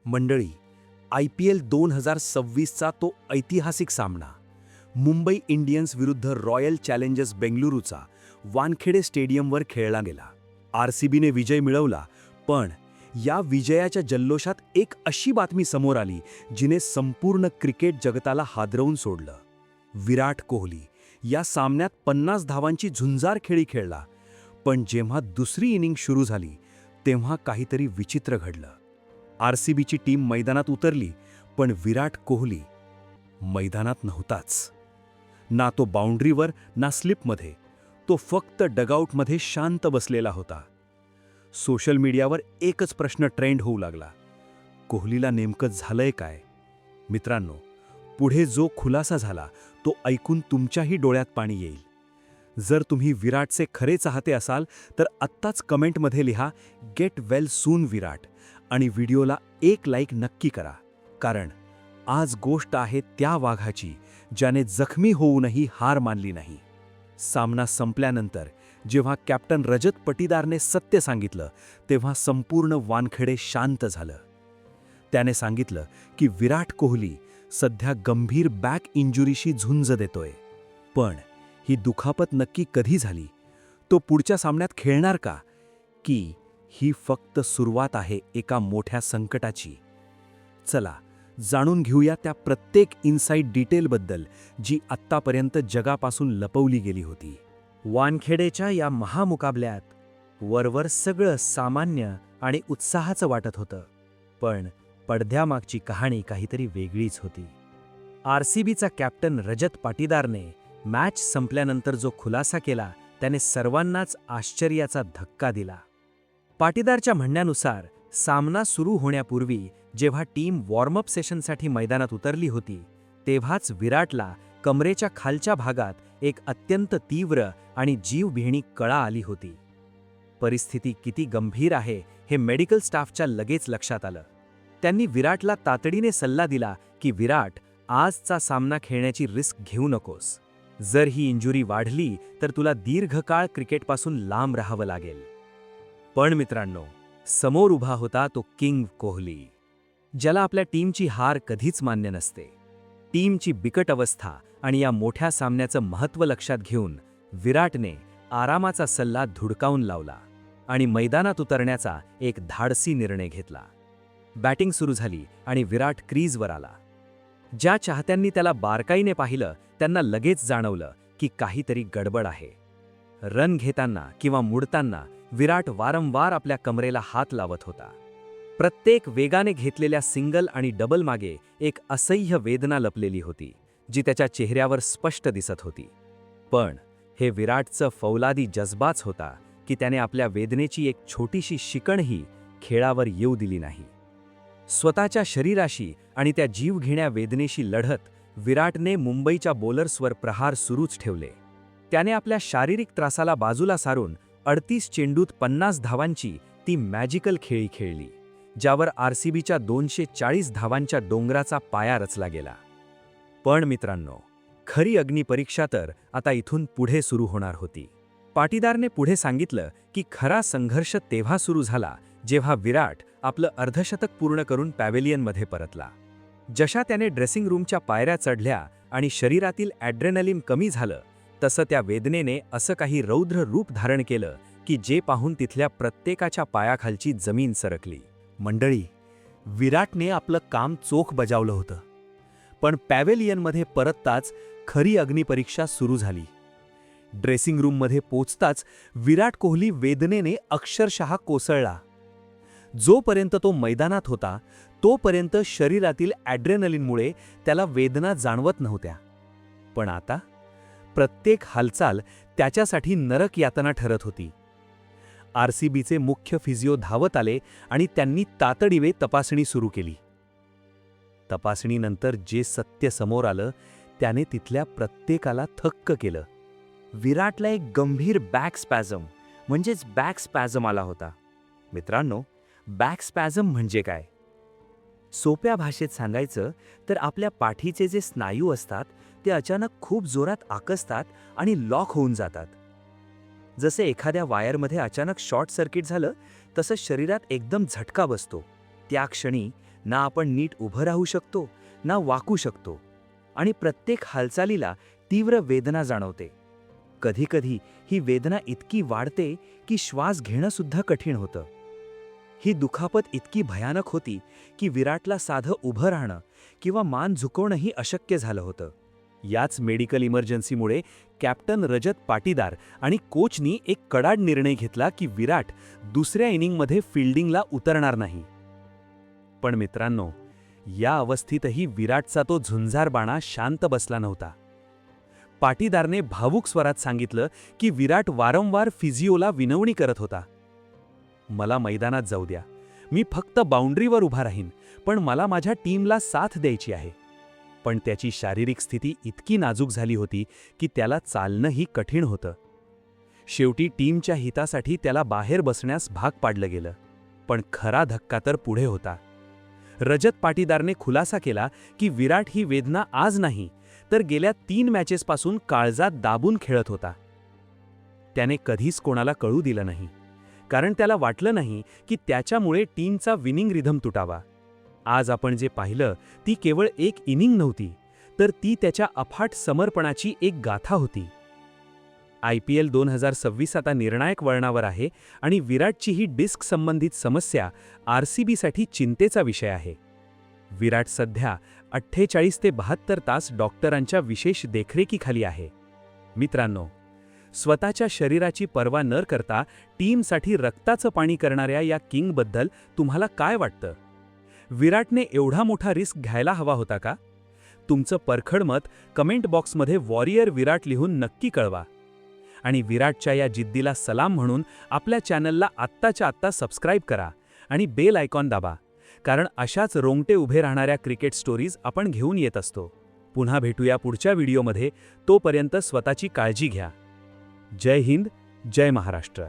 मंडळी, IPL 2026चा तो ऐतिहासिक सामना मुंबई इंडियन्स विरुद्ध रॉयल चॅलेंजर्स बेंगलुरूचा वानखेडे स्टेडियमवर खेळला गेला. RCBने विजय मिळवला, पण या विजयाच्या जल्लोषात एक अशी बातमी समोर आली जिने संपूर्ण क्रिकेट जगताला हादरवून सोडलं. विराट कोहली या सामन्यात 50 धावांची झुंजार खेळी खेळला, पण जेव्हा दुसरी इनिंग सुरू झाली तेव्हा काहीतरी विचित्र घडलं. RCBची टीम मैदानात उतरली, पण विराट कोहली मैदानात नव्हताच. ना तो बाउंड्रीवर ना स्लिपमध्ये, तो फक्त डगआउटमध्ये शांत बसलेला होता. सोशल मीडियावर एकच प्रश्न ट्रेंड होऊ लागला, कोहलीला नेमकं झालंय काय? मित्रांनो, पुढे जो खुलासा झाला तो ऐकून तुमच्याही डोळ्यात पाणी येईल. जर तुम्ही विराटचे खरे चाहते असाल तर आत्ताच कमेंटमध्ये लिहा गेट वेल सून विराट आणि व्हिडिओला एक लाईक नक्की करा, कारण आज गोष्ट आहे त्या वाघाची ज्याने जखमी होऊनही हार मानली नाही. सामना संपल्यानंतर जेव्हा कॅप्टन रजत पटीदारने सत्य सांगितलं तेव्हा संपूर्ण वानखेडे शांत झालं. त्याने सांगितलं की विराट कोहली सध्या गंभीर बॅक इंजुरीशी झुंज देतोय, पण ही दुखापत नक्की कधी झाली? तो पुढच्या सामन्यात खेळणार का? की ही फक्त सुरुवात आहे एका मोठ्या संकटाची? चला जाणून घेऊया त्या प्रत्येक इनसाइड डिटेलबद्दल जी आत्तापर्यंत जगापासून लपवली गेली होती. वानखेडेच्या या महामुकाबल्यात वरवर सगळं सामान्य आणि उत्साहाचं वाटत होतं, पण पडद्यामागची कहाणी काहीतरी वेगळीच होती. RCBचा कॅप्टन रजत पाटीदारने मॅच संपल्यानंतर जो खुलासा केला त्याने सर्वांनाच आश्चर्याचा धक्का दिला. पाटीदारच्या म्हणण्यानुसार सामना सुरू होण्यापूर्वी जेव्हा टीम वॉर्मअप सेशनसाठी मैदानात उतरली होती तेव्हाच विराटला कमरेच्या खालच्या भागात एक अत्यंत तीव्र आणि जीवघेणी कळा आली होती. परिस्थिती किती गंभीर आहे हे मेडिकल स्टाफच्या लगेच लक्षात आलं. त्यांनी विराटला तातडीने सल्ला दिला की विराट, आजचा सामना खेळण्याची रिस्क घेऊ नकोस. जर ही इंजुरी वाढली तर तुला दीर्घकाळ क्रिकेटपासून लांब राहावं लागेल. पण मित्रांनो, समोर उभा होता तो किंग कोहली, ज्याला आपल्या टीमची हार कधीच मान्य नसते. टीमची बिकट अवस्था आणि या मोठ्या सामन्याचं महत्त्व लक्षात घेऊन विराटने आरामाचा सल्ला धुडकावून लावला आणि मैदानात उतरण्याचा एक धाडसी निर्णय घेतला. बॅटिंग सुरू झाली आणि विराट क्रीजवर आला. ज्या चाहत्यांनी त्याला बारकाईने पाहिलं त्यांना लगेच जाणवलं की काहीतरी गडबड आहे. रन घेताना किंवा मुडताना विराट वारंवार आपल्या कमरेला हात लावत होता. प्रत्येक वेगाने घेतलेल्या सिंगल आणि डबल मागे एक असह्य वेदना लपलेली होती, जी त्याच्या चेहऱ्यावर स्पष्ट दिसत होती. पण हे विराटचं फौलादी जज्बाच होता की त्याने आपल्या वेदनेची एक छोटीशी शिकणही खेळावर येऊ दिली नाही. स्वतःच्या शरीराशी आणि त्या जीवघेण्या वेदनेशी लढत विराटने मुंबईच्या बॉलर्सवर प्रहार सुरूच ठेवले. त्याने आपल्या शारीरिक त्रासाला बाजूला सारून 38 चेंडूत 50 धावांची ती मॅजिकल खेळी खेळली, ज्यावर RCBच्या 240 धावांच्या डोंगराचा पाया रचला गेला. पण मित्रांनो, खरी अग्निपरीक्षा तर आता इथून पुढे सुरू होणार होती. पाटीदारने पुढे सांगितलं की खरा संघर्ष तेव्हा सुरू झाला जेव्हा विराट आपलं अर्धशतक पूर्ण करून पॅव्हेलियनमध्ये परतला. जशा त्याने ड्रेसिंग रूमच्या पायऱ्या चढल्या आणि शरीरातील ॲड्रेनलिन कमी झालं, तसं त्या वेदनेने असं काही रौद्र रूप धारण केलं की जे पाहून तिथल्या प्रत्येकाच्या पायाखालची जमीन सरकली. मंडळी, विराटने आपलं काम चोख बजावलं होतं, पण पॅव्हेलियनमध्ये परतताच खरी अग्निपरीक्षा सुरू झाली. ड्रेसिंग रूममध्ये पोचताच विराट कोहली वेदनेने अक्षरशः कोसळला. जोपर्यंत तो मैदानात होता तोपर्यंत शरीरातील ॲड्रेनलिनमुळे त्याला वेदना जाणवत नव्हत्या, पण आता प्रत्येक हालचाल त्याच्यासाठी नरक यातना ठरत होती. RCBचे मुख्य फिजिओ धावत आले आणि त्यांनी तातडीने तपासणी सुरू केली. तपासणीनंतर जे सत्य समोर आलं त्याने तिथल्या प्रत्येकाला थक्क केलं. विराटला एक गंभीर बॅक स्पॅझम म्हणजेच बॅक स्पॅझम आला होता. मित्रांनो, बॅक स्पॅझम म्हणजे काय? सोप्या भाषेत सांगायचं तर आपल्या पाठीचे जे स्नायू असतात ते अचानक खूप जोरात आकसतात आणि लॉक होऊन जातात. जसे एखाद्या वायरमध्ये अचानक शॉर्ट सर्किट झालं तसं शरीरात एकदम झटका बसतो. त्या क्षणी ना आपण नीट उभं राहू शकतो ना वाकू शकतो आणि प्रत्येक हालचालीला तीव्र वेदना जाणवते. कधीकधी ही वेदना इतकी वाढते की श्वास घेणं सुद्धा कठीण होतं. ही दुखापत इतकी भयानक होती की विराटला साधं उभं राहणं किंवा मान झुकवणंही अशक्य झालं होतं. याच मेडिकल इमर्जन्सीमुळे कॅप्टन रजत पाटीदार आणि कोचनी एक कडाड निर्णय घेतला की विराट दुसऱ्या इनिंगमध्ये फील्डिंगला उतरणार नाही. पण मित्रांनो, या अवस्थेतही विराटचा तो झुंजारबाणा शांत बसला नव्हता. पाटीदारने भावूक स्वरात सांगितलं की विराट वारंवार फिजिओला विनवणी करत होता. मला मैदानात जाऊ द्या, मी फक्त बाउंड्रीवर उभा राहीन, पण मला माझ्या टीमला साथ द्यायची आहे. पण त्याची शारीरिक स्थिती इतकी नाजूक झाली होती की त्याला चालणंही कठीण होतं. शेवटी टीमच्या हितासाठी त्याला बाहेर बसण्यास भाग पाडलं गेलं. पण खरा धक्का तर पुढे होता. रजत पाटीदारने खुलासा केला की विराट ही वेदना आज नाही तर गेल्या 3 मॅचेसपासून काळजात दाबून खेळत होता. त्याने कधीच कोणाला कळू दिलं नाही, कारण त्याला वाटलं नाही की त्याच्यामुळे टीमचा विनिंग रिधम तुटावा. आज आपण जे पाहिलं ती केवळ एक इनिंग नव्हती, तर ती त्याच्या अफाट समर्पणाची एक गाथा होती. IPL 2026 आता निर्णायक वळणावर आहे आणि विराटची ही डिस्क संबंधित समस्या RCBसाठी चिंतेचा विषय आहे. विराट सध्या 48 ते 72 तास डॉक्टरांच्या विशेष देखरेखीखाली आहे. मित्रांनो, स्वतःच्या शरीराची पर्वा न करता टीमसाठी रक्ताचं पाणी करणाऱ्या या किंगबद्दल तुम्हाला काय वाटतं? विराटने एवढा मोठा रिस्क घ्यायला हवा होता का? तुमचं परखड मत कमेंट बॉक्समध्ये वॉरियर विराट लिहून नक्की कळवा. आणि विराटच्या या जिद्दीला सलाम म्हणून आपल्या चॅनलला आत्ताच्या आत्ता सबस्क्राईब करा आणि बेल आयकॉन दाबा, कारण अशाच रोंगटे उभे राहणाऱ्या क्रिकेट स्टोरीज आपण घेऊन येत असतो. पुन्हा भेटूया पुढच्या व्हिडिओमध्ये. तोपर्यंत स्वतःची काळजी घ्या. जय हिंद, जय महाराष्ट्र.